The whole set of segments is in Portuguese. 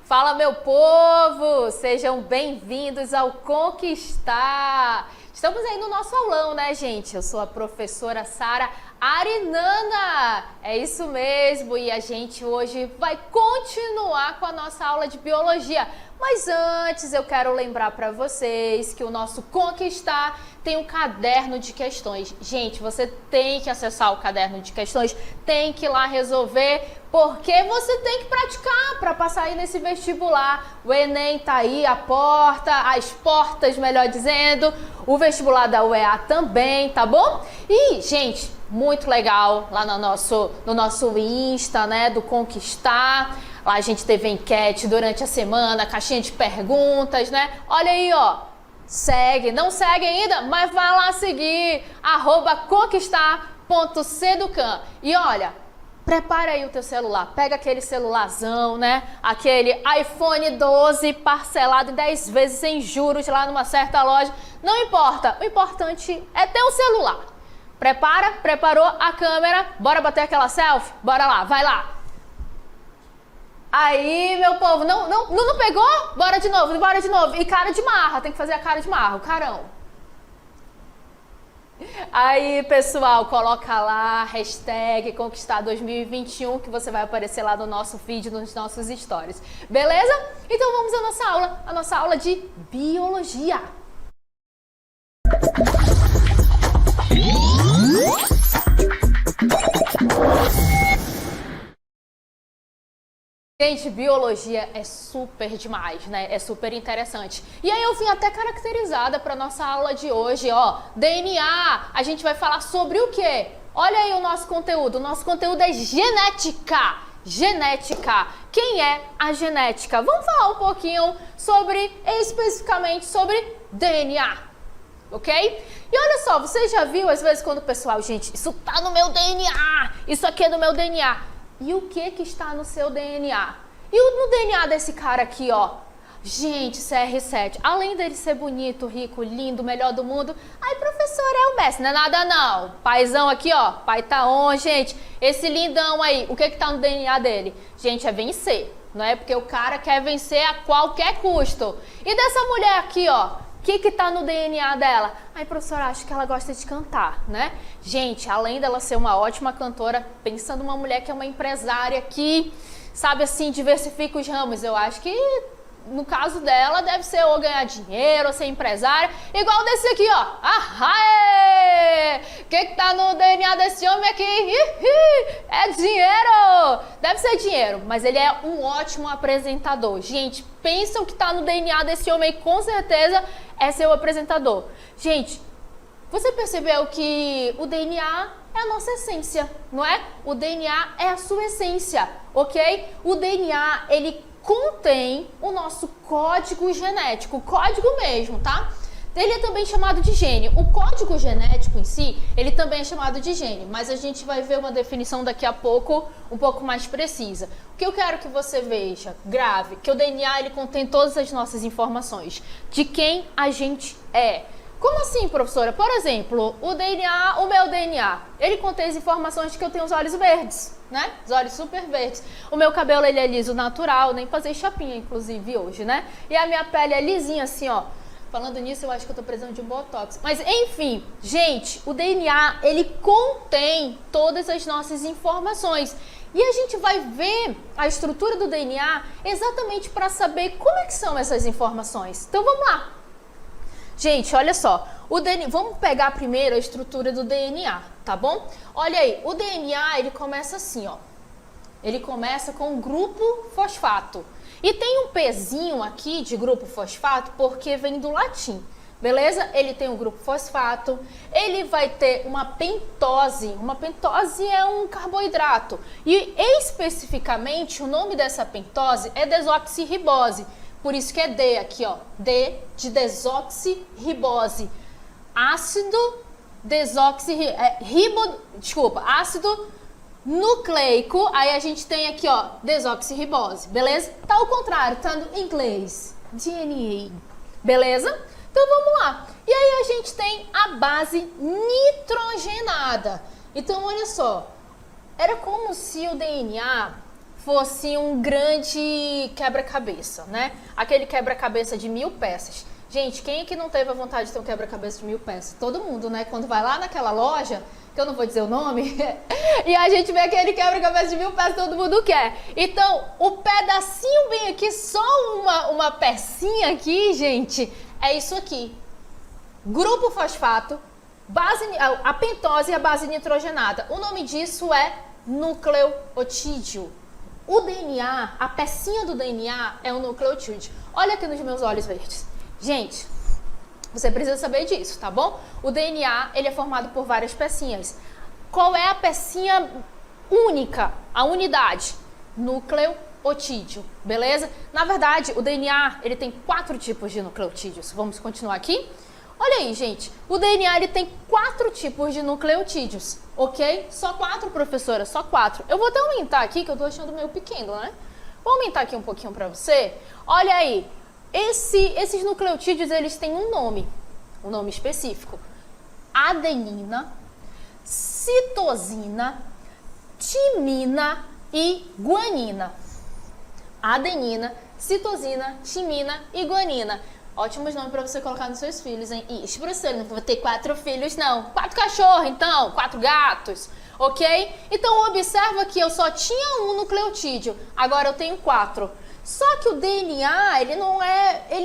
Fala, meu povo! Sejam bem-vindos ao Conquistar! Estamos aí no nosso aulão, né, gente? Eu sou a professora Sara Arinana! É isso mesmo! E a gente hoje vai continuar com a nossa aula de Biologia. Mas antes eu quero lembrar para vocês que o nosso Conquistar tem um caderno de questões. Gente, você tem que acessar o caderno de questões, tem que ir lá resolver, porque você tem que praticar para passar aí nesse vestibular. O Enem tá aí, a porta, as portas, melhor dizendo, o vestibular da UEA também, tá bom? E, gente, muito legal lá no nosso Insta, né, do Conquistar. Lá a gente teve enquete durante a semana, caixinha de perguntas, né? Olha aí, ó. Segue, não segue ainda, mas vai lá seguir, @conquistar.seducan. E olha, prepara aí o teu celular, pega aquele celularzão, né? Aquele iPhone 12 parcelado em 10 vezes sem juros lá numa certa loja. Não importa, o importante é ter o celular. Preparou a câmera, bora bater aquela selfie? Bora lá, vai lá. Aí, meu povo, não pegou? Bora de novo. E cara de marra, tem que fazer a cara de marra, o carão. Aí, pessoal, coloca lá, hashtag Conquistar 2021, que você vai aparecer lá no nosso vídeo, nos nossos stories. Beleza? Então vamos à nossa aula de Biologia. Gente, biologia é super demais, né? É super interessante. E aí eu vim até caracterizada para nossa aula de hoje, ó. DNA, a gente vai falar sobre o quê? Olha aí o nosso conteúdo. O nosso conteúdo é genética. Genética. Quem é a genética? Vamos falar um pouquinho especificamente sobre DNA, ok? E olha só, você já viu às vezes quando o pessoal, gente, isso tá no meu DNA, isso aqui é do meu DNA. E o que está no seu DNA? E no DNA desse cara aqui, ó? Gente, CR7, além dele ser bonito, rico, lindo, melhor do mundo, aí professor é o mestre, não é nada não. Paizão aqui, ó, pai tá on, gente, esse lindão aí, o que tá no DNA dele? Gente, é vencer, não é? Porque o cara quer vencer a qualquer custo. E dessa mulher aqui, ó? O que tá no DNA dela? Ai, professora, acho que ela gosta de cantar, né? Gente, além dela ser uma ótima cantora, pensando numa mulher que é uma empresária que, sabe assim, diversifica os ramos. Eu acho que, no caso dela, deve ser ou ganhar dinheiro, ou ser empresária. Igual desse aqui, ó. Ahá! O que tá no DNA desse homem aqui? É dinheiro! Deve ser dinheiro, mas ele é um ótimo apresentador. Gente, pensam que tá no DNA desse homem aí, com certeza é seu apresentador. Gente, você percebeu que o DNA é a nossa essência, não é? O DNA é a sua essência, ok? O DNA, ele contém o nosso código genético, código mesmo, tá? Ele é também chamado de gene. O código genético em si, ele também é chamado de gene, mas a gente vai ver uma definição daqui a pouco, um pouco mais precisa. O que eu quero que você veja, grave, que o DNA, ele contém todas as nossas informações de quem a gente é. Como assim, professora? Por exemplo, o meu DNA, ele contém as informações de que eu tenho os olhos verdes, né? Os olhos super verdes. O meu cabelo, ele é liso natural, nem fazer chapinha, inclusive, hoje, né? E a minha pele é lisinha assim, ó. Falando nisso, eu acho que eu tô precisando de um botox. Mas, enfim, gente, o DNA, ele contém todas as nossas informações. E a gente vai ver a estrutura do DNA exatamente para saber como é que são essas informações. Então, vamos lá. Gente, olha só. Vamos pegar primeiro a estrutura do DNA, tá bom? Olha aí, o DNA, ele começa assim, ó. Ele começa com o grupo fosfato. E tem um pezinho aqui de grupo fosfato porque vem do latim, beleza? Ele tem um grupo fosfato, ele vai ter uma pentose. Uma pentose é um carboidrato. E especificamente o nome dessa pentose é desoxirribose. Por isso que é D aqui, ó. D de desoxirribose. Ácido ácido nucleico, aí a gente tem aqui, ó, desoxirribose, beleza? Tá ao contrário, tá no inglês, DNA, beleza? Então vamos lá. E aí a gente tem a base nitrogenada. Então olha só, era como se o DNA fosse um grande quebra-cabeça, né? Aquele quebra-cabeça de 1000 peças. Gente, quem é que não teve a vontade de ter um quebra-cabeça de 1000 peças? Todo mundo, né? Quando vai lá naquela loja, que eu não vou dizer o nome, e a gente vê aquele quebra-cabeça de 1000 peças, todo mundo quer. Então, o pedacinho bem aqui, só uma pecinha aqui, gente, é isso aqui. Grupo fosfato, a pentose e a base nitrogenada. O nome disso é nucleotídeo. O DNA, a pecinha do DNA é o nucleotídeo. Olha aqui nos meus olhos verdes. Gente, você precisa saber disso, tá bom? O DNA, ele é formado por várias pecinhas. Qual é a pecinha única, a unidade? Nucleotídeo, beleza? Na verdade, o DNA, ele tem 4 tipos de nucleotídeos. Vamos continuar aqui? Olha aí, gente. O DNA, ele tem 4 tipos de nucleotídeos, ok? Só 4, professora, só 4. Eu vou até aumentar aqui, que eu tô achando meio pequeno, né? Vou aumentar aqui um pouquinho pra você. Olha aí. Esses nucleotídeos, eles têm um nome específico. Adenina, citosina, timina e guanina. Adenina, citosina, timina e guanina. Ótimos nomes para você colocar nos seus filhos, hein? Ixi, professor, não vou ter 4 filhos, não. 4 cachorros, então. 4 gatos, ok? Então, observa que eu só tinha um nucleotídeo. Agora eu tenho 4. Só que o DNA, ele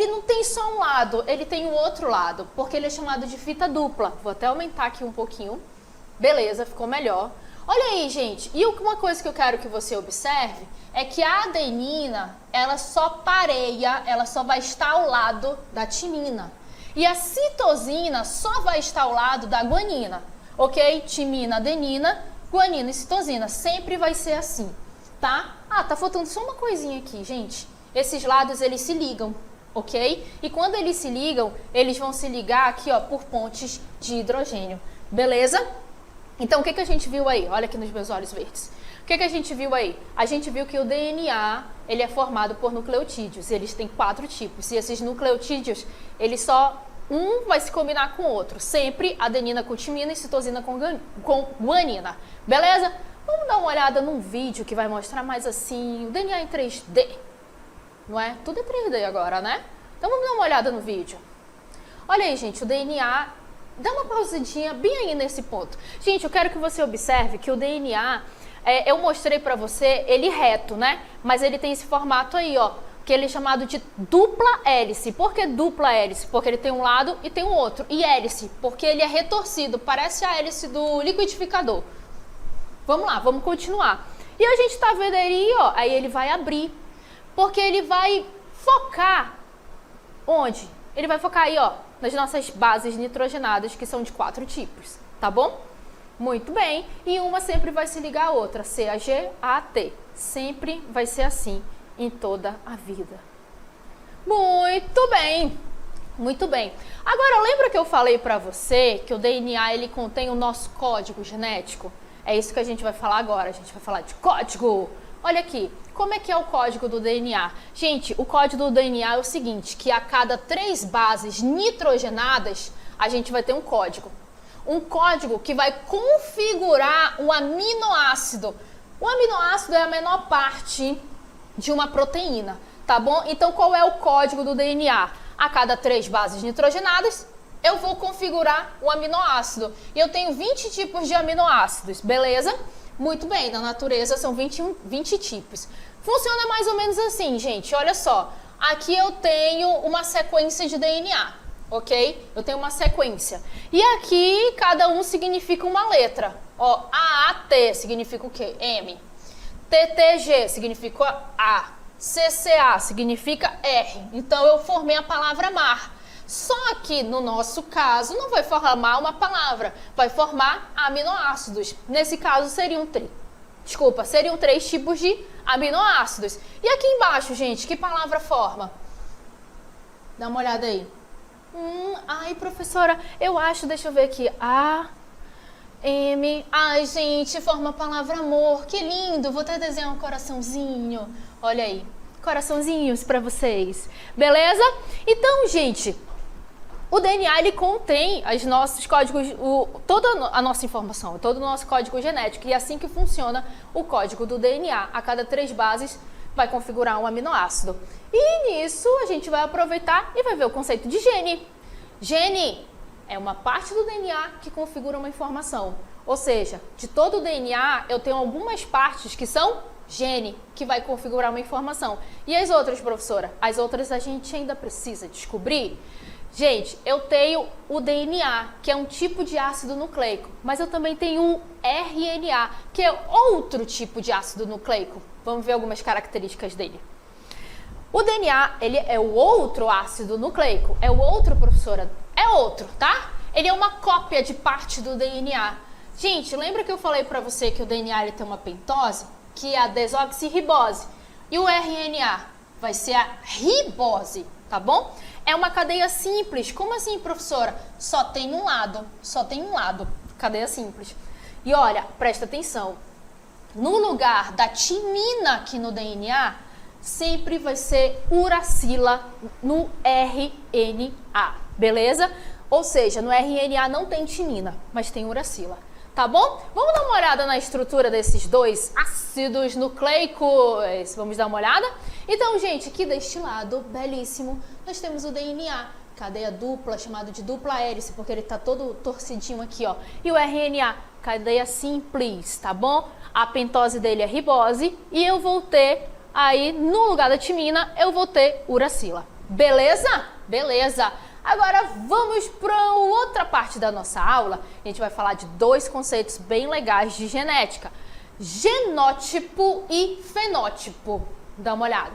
não tem só um lado, ele tem o outro lado, porque ele é chamado de fita dupla. Vou até aumentar aqui um pouquinho. Beleza, ficou melhor. Olha aí, gente, e uma coisa que eu quero que você observe é que a adenina, ela só pareia, ela só vai estar ao lado da timina. E a citosina só vai estar ao lado da guanina, ok? Timina, adenina, guanina e citosina, sempre vai ser assim. Tá? Ah, tá faltando só uma coisinha aqui, gente. Esses lados, eles se ligam, ok? E quando eles se ligam, eles vão se ligar aqui, ó, por pontes de hidrogênio. Beleza? Então, o que a gente viu aí? Olha aqui nos meus olhos verdes. O que a gente viu aí? A gente viu que o DNA, ele é formado por nucleotídeos. Eles têm 4 tipos. E esses nucleotídeos, eles só... Um vai se combinar com o outro. Sempre adenina com timina e citosina com guanina. Beleza? Vamos dar uma olhada num vídeo que vai mostrar mais assim, o DNA em 3D, não é? Tudo é 3D agora, né? Então vamos dar uma olhada no vídeo. Olha aí, gente, o DNA, dá uma pausadinha bem aí nesse ponto. Gente, eu quero que você observe que o DNA, eu mostrei pra você ele reto, né? Mas ele tem esse formato aí, ó, que ele é chamado de dupla hélice. Por que dupla hélice? Porque ele tem um lado e tem o outro. E hélice, porque ele é retorcido, parece a hélice do liquidificador. Vamos lá, vamos continuar. E a gente tá vendo aí, ó, aí ele vai abrir, porque ele vai focar onde? Ele vai focar aí, ó, nas nossas bases nitrogenadas, que são de 4 tipos, tá bom? Muito bem, e uma sempre vai se ligar à outra, CAG, AT. Sempre vai ser assim em toda a vida. Muito bem, muito bem. Agora, lembra que eu falei pra você que o DNA, ele contém o nosso código genético? É isso que a gente vai falar agora, a gente vai falar de código. Olha aqui, como é que é o código do DNA? Gente, o código do DNA é o seguinte, que a cada 3 bases nitrogenadas, a gente vai ter um código. Um código que vai configurar um aminoácido. O aminoácido é a menor parte de uma proteína, tá bom? Então, qual é o código do DNA? A cada 3 bases nitrogenadas, eu vou configurar o aminoácido. E eu tenho 20 tipos de aminoácidos, beleza? Muito bem, na natureza são 20 tipos. Funciona mais ou menos assim, gente. Olha só, aqui eu tenho uma sequência de DNA, ok? Eu tenho uma sequência. E aqui, cada um significa uma letra. Ó, AAT significa o quê? M. TTG significa A. CCA significa R. Então, eu formei a palavra mar. Só que, no nosso caso, não vai formar uma palavra, vai formar aminoácidos. Nesse caso, seriam 3 tipos de aminoácidos. E aqui embaixo, gente, que palavra forma? Dá uma olhada aí. Ai, professora, eu acho, deixa eu ver aqui. A, M. Ai, gente, forma a palavra amor. Que lindo, vou até desenhar um coraçãozinho. Olha aí, coraçãozinhos pra vocês. Beleza? Então, gente... O DNA, ele contém os nossos códigos, toda a nossa informação, todo o nosso código genético. E é assim que funciona o código do DNA. A cada 3 bases vai configurar um aminoácido. E nisso a gente vai aproveitar e vai ver o conceito de gene. Gene é uma parte do DNA que configura uma informação. Ou seja, de todo o DNA eu tenho algumas partes que são gene, que vai configurar uma informação. E as outras, professora? As outras a gente ainda precisa descobrir. Gente, eu tenho o DNA, que é um tipo de ácido nucleico, mas eu também tenho o RNA, que é outro tipo de ácido nucleico. Vamos ver algumas características dele. O DNA, ele é o outro ácido nucleico. É o outro, professora? É outro, tá? Ele é uma cópia de parte do DNA. Gente, lembra que eu falei pra você que o DNA ele tem uma pentose? Que é a desoxirribose. E o RNA vai ser a ribose, tá bom? É uma cadeia simples. Como assim, professora? Só tem um lado. Só tem um lado. Cadeia simples. E olha, presta atenção. No lugar da timina aqui no DNA, sempre vai ser uracila no RNA, beleza? Ou seja, no RNA não tem timina, mas tem uracila, tá bom? Vamos dar uma olhada na estrutura desses dois ácidos nucleicos. Vamos dar uma olhada? Então, gente, aqui deste lado, belíssimo, nós temos o DNA, cadeia dupla, chamado de dupla hélice, porque ele tá todo torcidinho aqui, ó. E o RNA, cadeia simples, tá bom? A pentose dele é ribose e eu vou ter aí, no lugar da timina, eu vou ter uracila. Beleza? Beleza. Agora vamos para outra parte da nossa aula. A gente vai falar de 2 conceitos bem legais de genética. Genótipo e fenótipo. Dá uma olhada.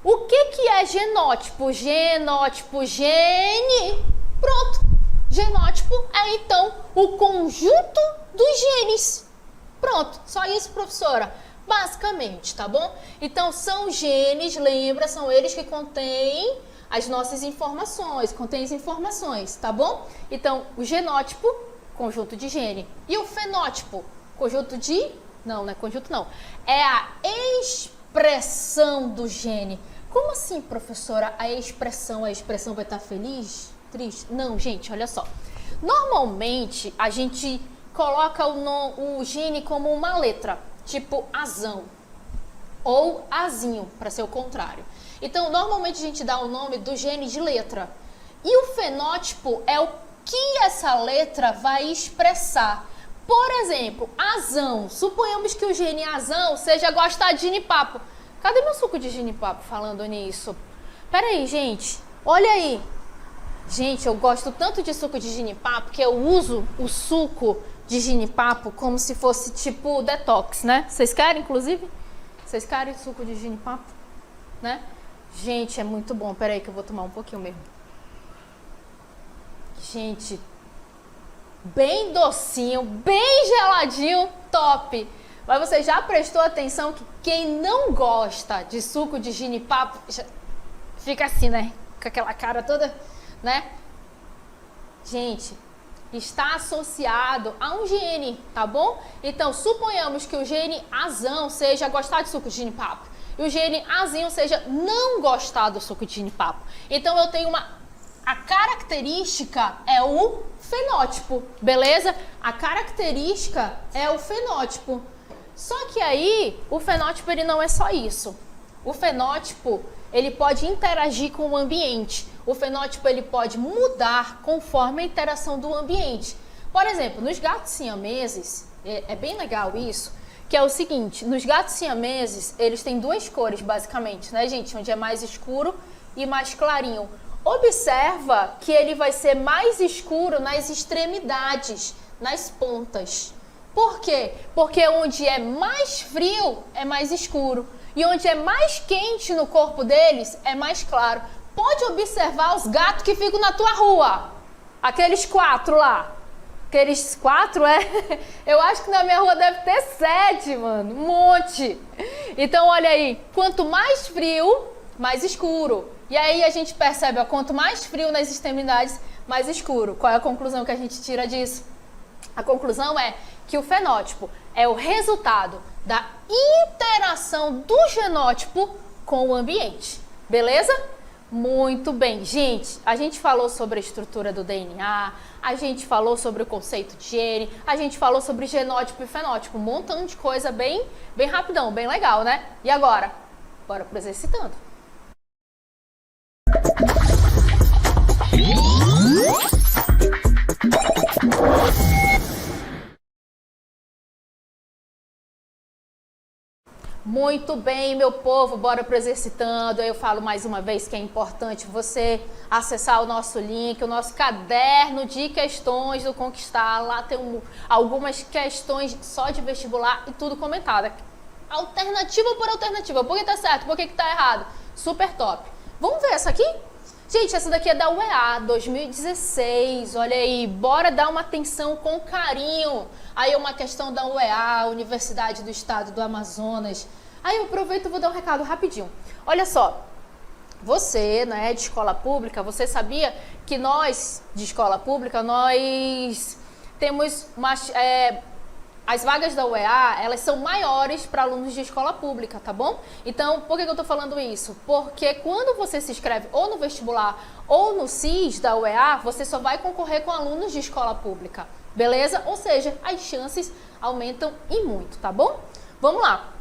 O que é genótipo? Genótipo, gene. Pronto. Genótipo é, então, o conjunto dos genes. Pronto. Só isso, professora. Basicamente, tá bom? Então, são genes, lembra, são eles que contêm as nossas informações, contém as informações, tá bom? Então, o genótipo, conjunto de gene. E o fenótipo, conjunto de... Não, não é conjunto não. É a expressão do gene. Como assim, professora? A expressão vai estar feliz? Triste? Não, gente, olha só. Normalmente, a gente coloca o gene como uma letra, tipo azão. Ou azinho, para ser o contrário. Então, normalmente a gente dá o nome do gene de letra. E o fenótipo é o que essa letra vai expressar. Por exemplo, azão. Suponhamos que o gene azão seja gostar de genipapo. Cadê meu suco de genipapo falando nisso? Pera aí, gente. Olha aí. Gente, eu gosto tanto de suco de genipapo que eu uso o suco de genipapo como se fosse tipo detox, né? Vocês querem, inclusive? Vocês querem suco de genipapo? Né? Gente, é muito bom. Pera aí que eu vou tomar um pouquinho mesmo. Gente, bem docinho, bem geladinho, top. Mas você já prestou atenção que quem não gosta de suco de genipapo fica assim, né? Com aquela cara toda, né? Gente, está associado a um gene, tá bom? Então, suponhamos que o gene azão seja gostar de suco de genipapo e o gene azinho seja não gostar do suco de genipapo. Então, eu tenho a característica é o fenótipo, beleza? A característica é o fenótipo. Só que aí, o fenótipo ele não é só isso. O fenótipo, ele pode interagir com o ambiente. O fenótipo ele pode mudar conforme a interação do ambiente. Por exemplo, nos gatos siameses, é bem legal isso, que é o seguinte, nos gatos siameses, eles têm 2 cores basicamente, né, gente? Onde é mais escuro e mais clarinho. Observa que ele vai ser mais escuro nas extremidades, nas pontas. Por quê? Porque onde é mais frio é mais escuro e onde é mais quente no corpo deles é mais claro. Pode observar os gatos que ficam na tua rua. Aqueles 4 lá. Aqueles 4, é? Eu acho que na minha rua deve ter 7, mano. Um monte. Então, olha aí. Quanto mais frio, mais escuro. E aí a gente percebe, ó, quanto mais frio nas extremidades, mais escuro. Qual é a conclusão que a gente tira disso? A conclusão é que o fenótipo é o resultado da interação do genótipo com o ambiente. Beleza? Muito bem, gente, a gente falou sobre a estrutura do DNA, a gente falou sobre o conceito de gene, a gente falou sobre genótipo e fenótipo, um montão de coisa bem rapidão, bem legal, né? E agora, bora pro exercitando. Muito bem, meu povo, bora pro exercitando. Eu falo mais uma vez que é importante você acessar o nosso link, o nosso caderno de questões do Conquistar. Lá tem algumas questões só de vestibular e tudo comentado. Alternativa por alternativa. Por que tá certo? Por que tá errado? Super top. Vamos ver essa aqui? Gente, essa daqui é da UEA 2016, olha aí, bora dar uma atenção com carinho. Aí é uma questão da UEA, Universidade do Estado do Amazonas. Aí eu aproveito e vou dar um recado rapidinho. Olha só, você, né, de escola pública, você sabia que nós, de escola pública, nós temos as vagas da UEA, elas são maiores para alunos de escola pública, tá bom? Então, por que eu tô falando isso? Porque quando você se inscreve ou no vestibular ou no SIS da UEA, você só vai concorrer com alunos de escola pública, beleza? Ou seja, as chances aumentam e muito, tá bom? Vamos lá.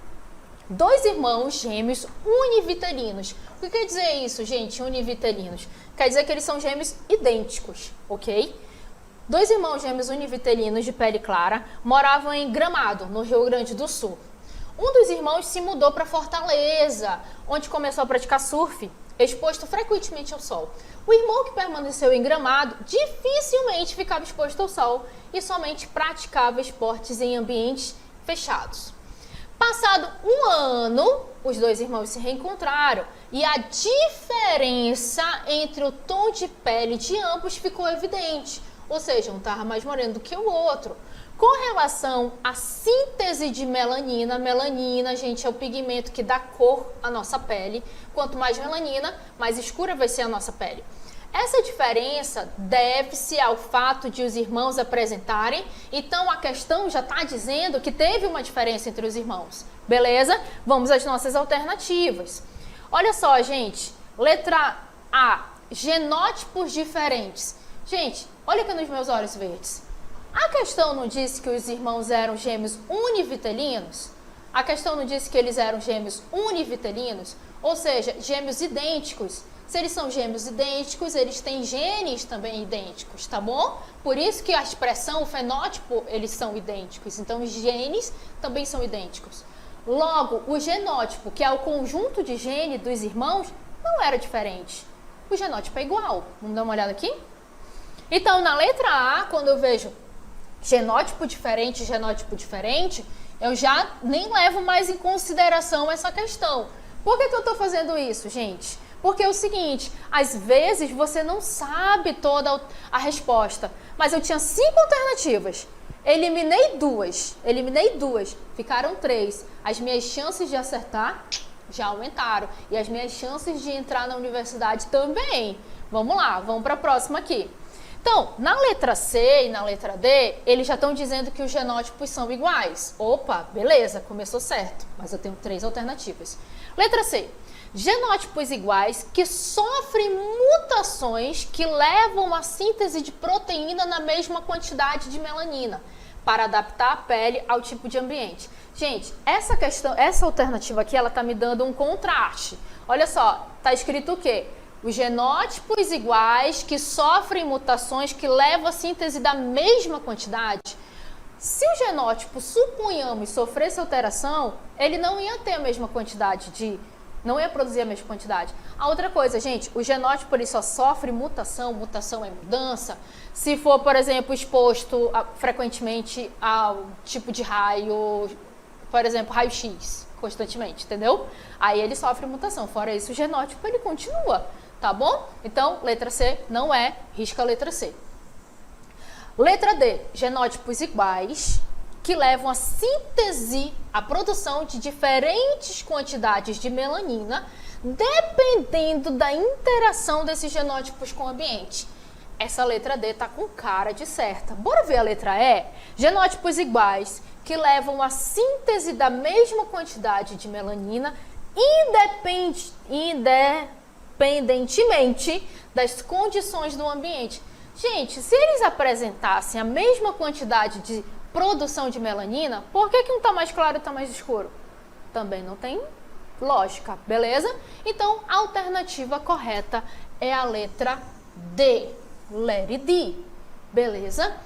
2 irmãos gêmeos univitelinos. O que quer dizer isso, gente, univitelinos? Quer dizer que eles são gêmeos idênticos, ok? 2 irmãos gêmeos univitelinos de pele clara moravam em Gramado, no Rio Grande do Sul. Um dos irmãos se mudou para Fortaleza, onde começou a praticar surf, exposto frequentemente ao sol. O irmão que permaneceu em Gramado dificilmente ficava exposto ao sol e somente praticava esportes em ambientes fechados. Passado um ano, os 2 irmãos se reencontraram e a diferença entre o tom de pele de ambos ficou evidente. Ou seja, um estava mais moreno do que o outro. Com relação à síntese de melanina, melanina, gente, é o pigmento que dá cor à nossa pele. Quanto mais melanina, mais escura vai ser a nossa pele. Essa diferença deve-se ao fato de os irmãos apresentarem. Então, a questão já está dizendo que teve uma diferença entre os irmãos. Beleza? Vamos às nossas alternativas. Olha só, gente. Letra A. Genótipos diferentes. Gente, olha aqui nos meus olhos verdes. A questão não disse que os irmãos eram gêmeos univitelinos? A questão não disse que eles eram gêmeos univitelinos? Ou seja, gêmeos idênticos. Se eles são gêmeos idênticos, eles têm genes também idênticos, tá bom? Por isso que a expressão, o fenótipo, eles são idênticos. Então, os genes também são idênticos. Logo, o genótipo, que é o conjunto de gene dos irmãos, não era diferente. O genótipo é igual. Vamos dar uma olhada aqui? Então, na letra A, quando eu vejo genótipo diferente, eu já nem levo mais em consideração essa questão. Por que eu estou fazendo isso, gente? Porque é o seguinte, às vezes você não sabe toda a resposta, mas eu tinha 5 alternativas. Eliminei duas, ficaram 3. As minhas chances de acertar já aumentaram e as minhas chances de entrar na universidade também. Vamos lá, vamos para a próxima aqui. Então, na letra C e na letra D, eles já estão dizendo que os genótipos são iguais. Opa, beleza, começou certo, mas eu tenho 3 alternativas. Letra C, genótipos iguais que sofrem mutações que levam à síntese de proteína na mesma quantidade de melanina, para adaptar a pele ao tipo de ambiente. Gente, essa alternativa aqui, ela tá me dando um contraste. Olha só, tá escrito o quê? Os genótipos iguais que sofrem mutações que levam à síntese da mesma quantidade. Se o genótipo, suponhamos, sofresse alteração, ele não ia ter a mesma quantidade não ia produzir a mesma quantidade. A outra coisa, gente, o genótipo ele só sofre mutação é mudança, se for, por exemplo, exposto frequentemente ao tipo de raio, por exemplo, raio-x, constantemente, entendeu? Aí ele sofre mutação, fora isso o genótipo ele continua, tá bom? Então, letra C não é, risca a letra C. Letra D, genótipos iguais que levam à síntese, à produção de diferentes quantidades de melanina, dependendo da interação desses genótipos com o ambiente. Essa letra D tá com cara de certa. Bora ver a letra E? Genótipos iguais que levam à síntese da mesma quantidade de melanina, independentemente das condições do ambiente. Gente, se eles apresentassem a mesma quantidade de produção de melanina, por que um está mais claro e está mais escuro? Também não tem lógica, beleza? Então, a alternativa correta é a letra D, let it D, beleza?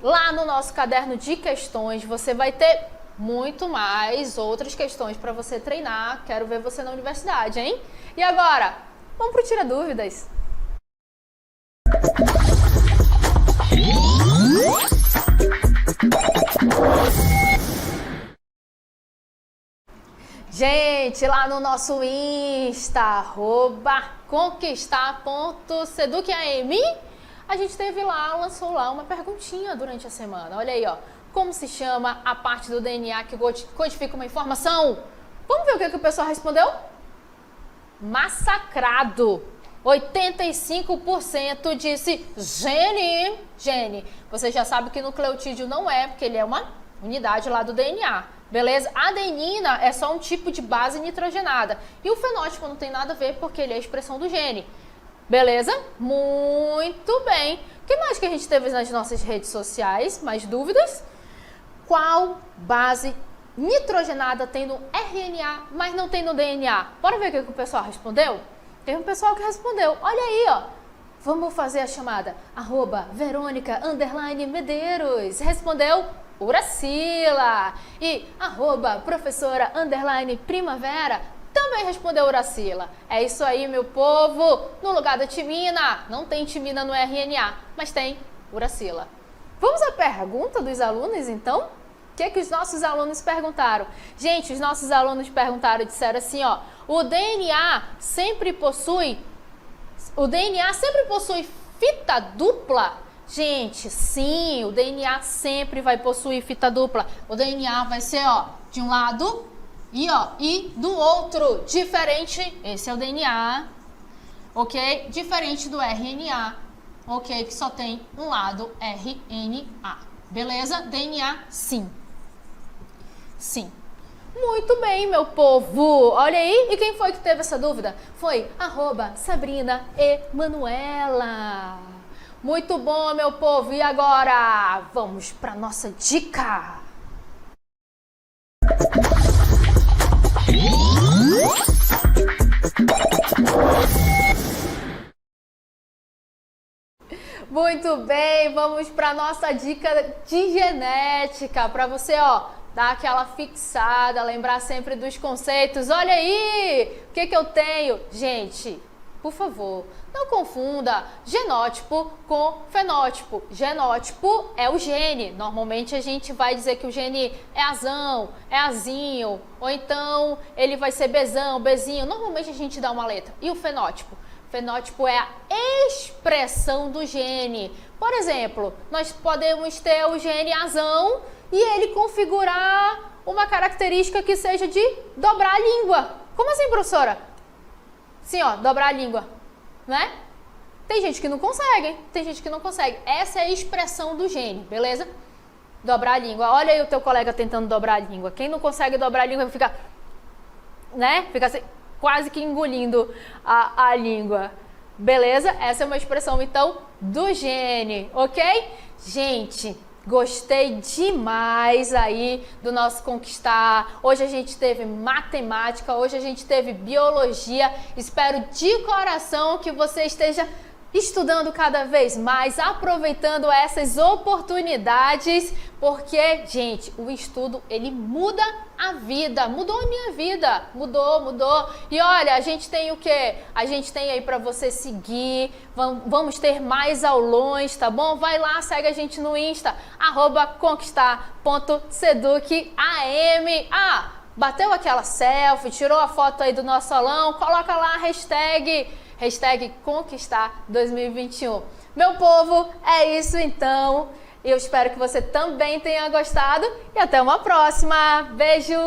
Lá no nosso caderno de questões, você vai ter muito mais outras questões para você treinar. Quero ver você na universidade, hein? E agora, vamos pro Tira Dúvidas. Gente, lá no nosso Insta, @conquistar.seducam, a gente lançou lá uma perguntinha durante a semana. Olha aí, ó. Como se chama a parte do DNA que codifica uma informação? Vamos ver o que o pessoal respondeu? Massacrado. 85% disse gene. Gene. Você já sabe que nucleotídeo não é, porque ele é uma unidade lá do DNA. Beleza? A adenina é só um tipo de base nitrogenada. E o fenótipo não tem nada a ver, porque ele é a expressão do gene. Beleza? Muito bem. O que mais que a gente teve nas nossas redes sociais? Mais dúvidas? Qual base nitrogenada tem no RNA, mas não tem no DNA? Bora ver o que o pessoal respondeu? Tem um pessoal que respondeu. Olha aí, ó. Vamos fazer a chamada. @Verônica_Medeiros. Respondeu Uracila. E @professora_Primavera também respondeu Uracila. É isso aí, meu povo. No lugar da timina, não tem timina no RNA, mas tem Uracila. Vamos à pergunta dos alunos, então? O que os nossos alunos perguntaram? Gente, os nossos alunos perguntaram, disseram assim, ó. O DNA sempre possui fita dupla? Gente, sim, o DNA sempre vai possuir fita dupla. O DNA vai ser, ó, de um lado e do outro. Diferente, esse é o DNA, ok? Diferente do RNA, ok? Que só tem um lado, RNA. Beleza? DNA, sim. Sim. Muito bem, meu povo. Olha aí, e quem foi que teve essa dúvida? Foi @Sabrina Emanuela. Muito bom, meu povo. E agora, vamos para nossa dica. Muito bem, vamos para nossa dica de genética, para você, ó, dar aquela fixada, lembrar sempre dos conceitos. Olha aí, o que eu tenho? Gente, por favor, não confunda genótipo com fenótipo. Genótipo é o gene. Normalmente a gente vai dizer que o gene é azão, é azinho, ou então ele vai ser bezão, bezinho. Normalmente a gente dá uma letra. E o fenótipo? Fenótipo é a expressão do gene. Por exemplo, nós podemos ter o gene azão e ele configurar uma característica que seja de dobrar a língua. Como assim, professora? Sim, ó, dobrar a língua, né? Tem gente que não consegue, tem gente que não consegue. Essa é a expressão do gene, beleza? Dobrar a língua. Olha aí o teu colega tentando dobrar a língua. Quem não consegue dobrar a língua fica, né? Fica assim, quase que engolindo a língua. Beleza? Essa é uma expressão, então, do gene, ok? Gente, gostei demais aí do nosso Conquistar. Hoje a gente teve matemática, hoje a gente teve biologia. Espero de coração que você esteja estudando cada vez mais, aproveitando essas oportunidades, porque, gente, o estudo, ele muda a vida, mudou a minha vida, mudou. E olha, a gente tem o quê? A gente tem aí para você seguir, vamos ter mais aulões, tá bom? Vai lá, segue a gente no Insta, @conquistar.seducam. Bateu aquela selfie, tirou a foto aí do nosso aulão, coloca lá a hashtag Conquistar 2021. Meu povo, é isso então. Eu espero que você também tenha gostado e até uma próxima. Beijo!